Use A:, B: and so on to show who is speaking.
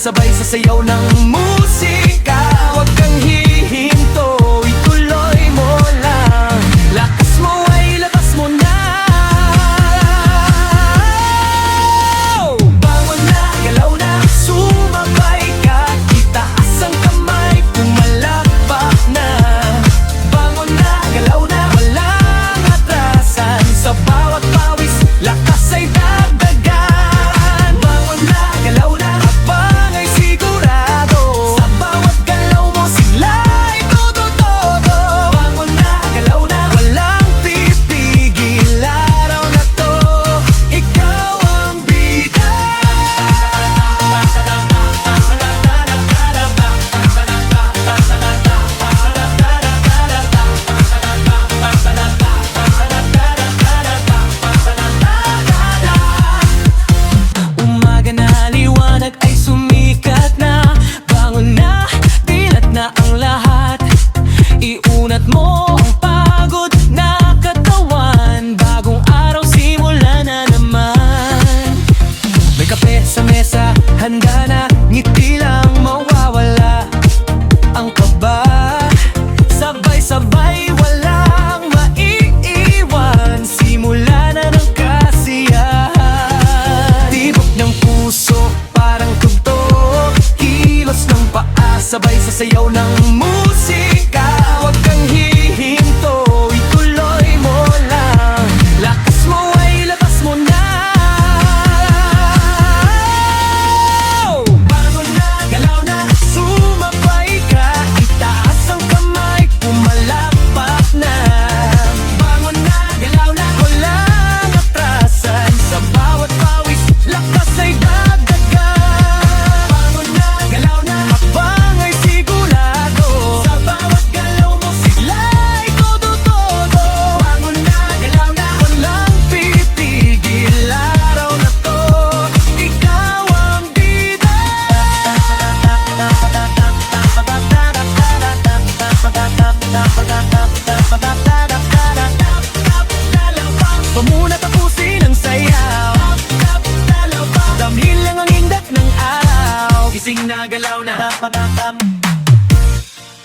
A: sabay sa sayaw ng musika. Huwag kang hihinto, ituloy mo lang. Lakas mo ay labas mo na. Bangon na, galaw na, sumabay ka. Itaas ang kamay, pumalakpak na. Bangon na, galaw na, walang atrasan. Sa bawat pawis, lakas ay dagdagan. Bangon na, galaw na, habang ay sigurado. Sa bawat galaw mo, sila'y todo-todo. Bangon na, galaw na, walang pipigil. Araw na to, ikaw ang bida. Umaga na, liwanag ay sumikat na. Bangon na, dilat na ang lahat. Iunat mo ang pagod na katawan. Bagong araw, simula na naman. May kape sa mesa, handa na. Ngiti lang mawawala ang kaba. Sabay-sabay, walang maiiwan. Simula na ng kasiyahan. Tibok ng puso, parang tugtog. Kilos ng paa, sabay sa sayaw ng musika. Huwag kang hihinto, ituloy mo lang. Lakas mo ay labas mo na. Bangon na, galaw na, sumabay ka. Itaas ang kamay, pumalakpak na. Bangon na, galaw na, walang atrasan. Sa bawat pawis, lakas ay dagdagan. Bangon na, galaw na, habang ay sigurado. Sa bawat galaw mo, sila'y todo-todo. Bangon na, galaw na, walang pipigil. Araw na to, ikaw ang bida. Pamuna tapusin ang sayaw. Damhin lang ang indak ng araw. Gising na, galaw na.